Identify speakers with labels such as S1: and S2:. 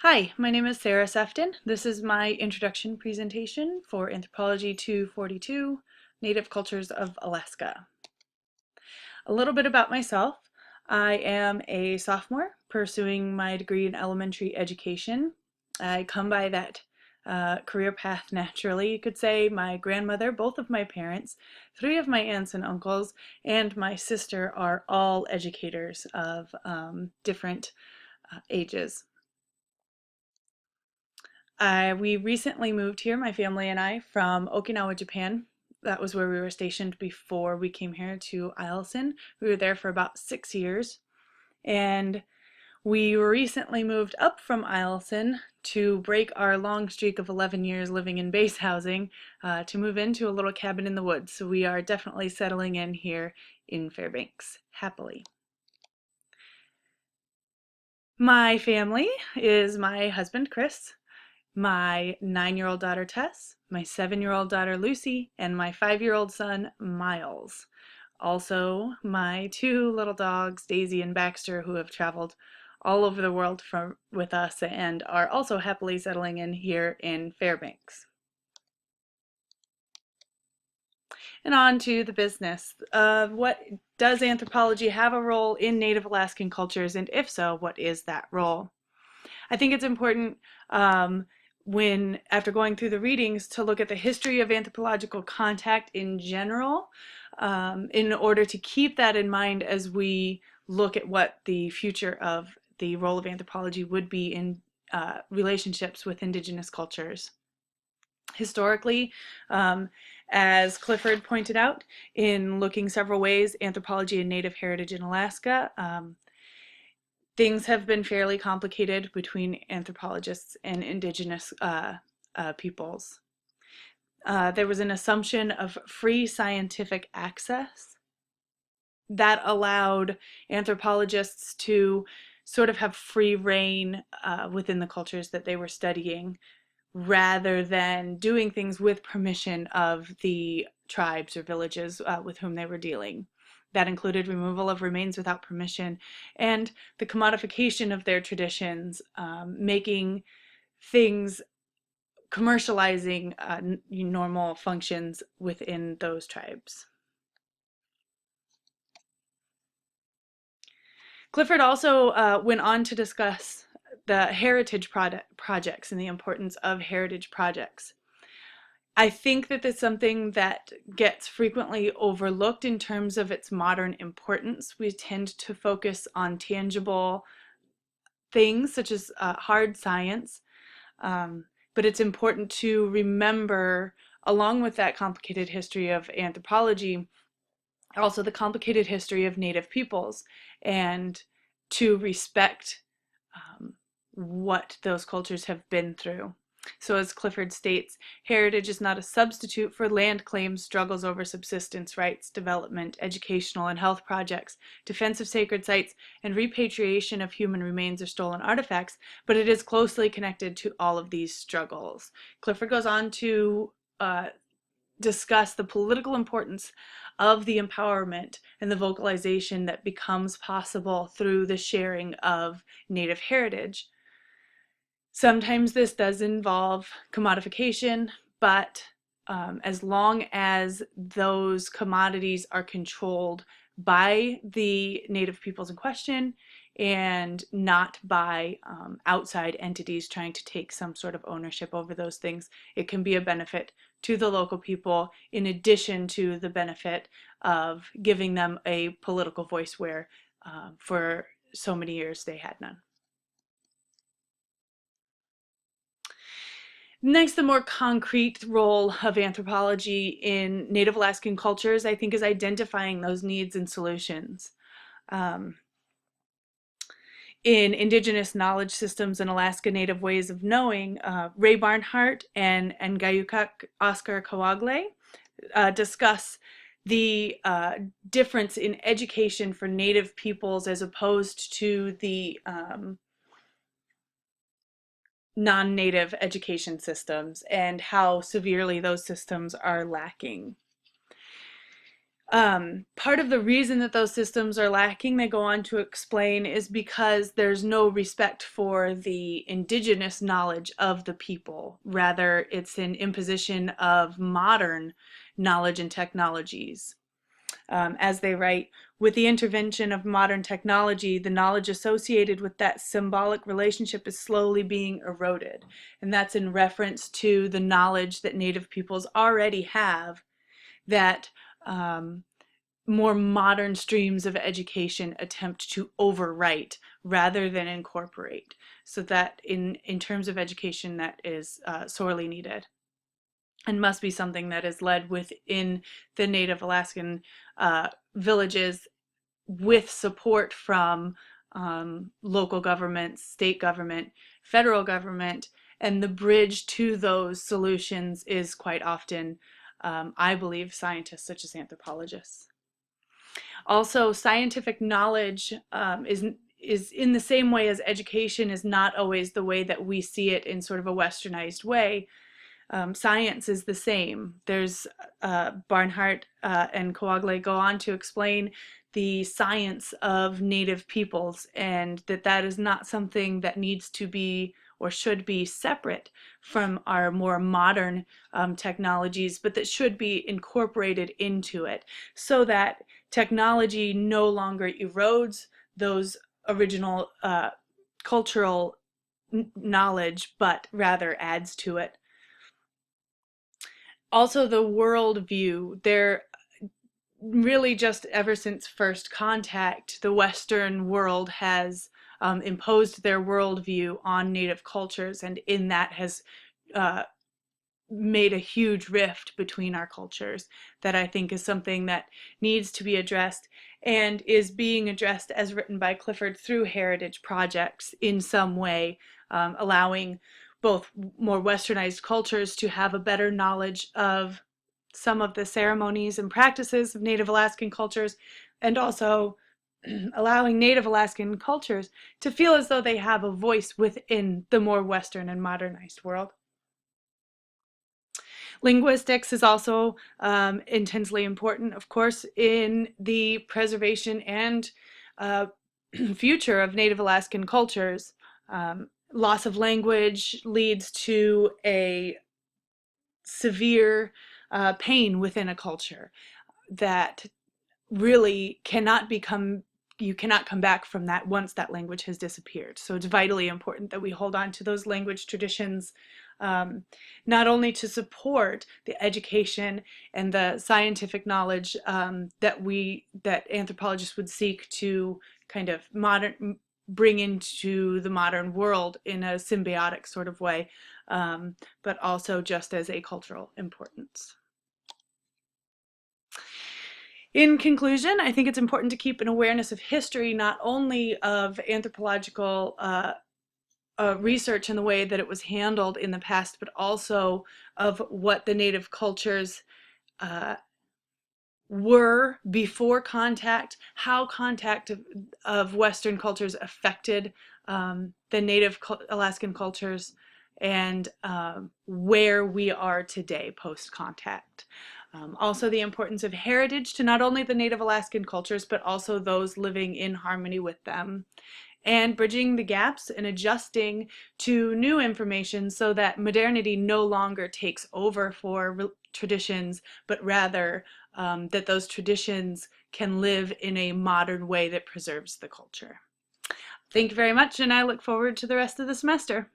S1: Hi, my name is Sarah Sefton. This is my introduction presentation for Anthropology 242, Native Cultures of Alaska. A little bit about myself. I am a sophomore pursuing my degree in elementary education. I come by that career path naturally. You could say my grandmother, both of my parents, three of my aunts and uncles, and my sister are all educators of different ages. We recently moved here, my family and I, from Okinawa, Japan. That was where we were stationed before we came here to Eielson. We were there for about 6 years. And we recently moved up from Eielson to break our long streak of 11 years living in base housing to move into a little cabin in the woods. So we are definitely settling in here in Fairbanks, happily. My family is my husband, Chris, my 9-year-old daughter Tess, my 7-year-old daughter Lucy, and my 5-year-old son Miles. Also, my two little dogs, Daisy and Baxter, who have traveled all over the world with us and are also happily settling in here in Fairbanks. And on to the business. What does anthropology have a role in Native Alaskan cultures, and if so, what is that role? I think it's important after going through the readings, to look at the history of anthropological contact in general, in order to keep that in mind as we look at what the future of the role of anthropology would be in relationships with indigenous cultures. Historically, as Clifford pointed out, in looking several ways, anthropology and native heritage in Alaska, things have been fairly complicated between anthropologists and indigenous peoples. There was an assumption of free scientific access that allowed anthropologists to sort of have free reign within the cultures that they were studying, rather than doing things with permission of the tribes or villages with whom they were dealing. That included removal of remains without permission and the commodification of their traditions, making things, commercializing normal functions within those tribes. Clifford also went on to discuss the heritage projects and the importance of heritage projects. I think that that's something that gets frequently overlooked in terms of its modern importance. We tend to focus on tangible things such as hard science, but it's important to remember, along with that complicated history of anthropology, also the complicated history of Native peoples, and to respect what those cultures have been through. So as Clifford states, heritage is not a substitute for land claims, struggles over subsistence rights, development, educational and health projects, defense of sacred sites, and repatriation of human remains or stolen artifacts, but it is closely connected to all of these struggles. Clifford goes on to discuss the political importance of the empowerment and the vocalization that becomes possible through the sharing of Native heritage. Sometimes this does involve commodification, but as long as those commodities are controlled by the Native peoples in question and not by outside entities trying to take some sort of ownership over those things, it can be a benefit to the local people, in addition to the benefit of giving them a political voice where for so many years they had none. Next, the more concrete role of anthropology in Native Alaskan cultures, I think, is identifying those needs and solutions. In Indigenous knowledge systems and Alaska Native ways of knowing, Ray Barnhart and Gayukak Oscar Kawagle discuss the difference in education for Native peoples as opposed to the non-Native education systems and how severely those systems are lacking. Part of the reason that those systems are lacking, they go on to explain, is because there's no respect for the indigenous knowledge of the people. Rather, it's an imposition of modern knowledge and technologies. As they write, with the intervention of modern technology, the knowledge associated with that symbolic relationship is slowly being eroded. And that's in reference to the knowledge that Native peoples already have that more modern streams of education attempt to overwrite rather than incorporate. So that in terms of education, that is sorely needed and must be something that is led within the Native Alaskan villages with support from local government, state government, federal government, and the bridge to those solutions is quite often, I believe, scientists such as anthropologists. Also, scientific knowledge is in the same way as education is not always the way that we see it in sort of a westernized way. Science is the same. There's Barnhart and Coagle go on to explain the science of Native peoples, and that is not something that needs to be or should be separate from our more modern technologies, but that should be incorporated into it so that technology no longer erodes those original cultural knowledge, but rather adds to it. Also, the world view. There really, just ever since first contact, the Western world has imposed their worldview on Native cultures, and in that has made a huge rift between our cultures that I think is something that needs to be addressed and is being addressed as written by Clifford through heritage projects in some way, allowing both more westernized cultures to have a better knowledge of some of the ceremonies and practices of Native Alaskan cultures, and also allowing Native Alaskan cultures to feel as though they have a voice within the more Western and modernized world. Linguistics is also intensely important, of course, in the preservation and future of Native Alaskan cultures. Loss of language leads to a severe pain within a culture that really you cannot come back from that once that language has disappeared. So it's vitally important that we hold on to those language traditions, not only to support the education and the scientific knowledge that anthropologists would seek to kind of bring into the modern world in a symbiotic sort of way, but also just as a cultural importance. In conclusion, I think it's important to keep an awareness of history, not only of anthropological research and the way that it was handled in the past, but also of what the Native cultures were before contact, how contact of Western cultures affected the Native Alaskan cultures, and where we are today post-contact. Also the importance of heritage to not only the Native Alaskan cultures, but also those living in harmony with them, and bridging the gaps and adjusting to new information so that modernity no longer takes over for traditions, but rather that those traditions can live in a modern way that preserves the culture. Thank you very much, and I look forward to the rest of the semester.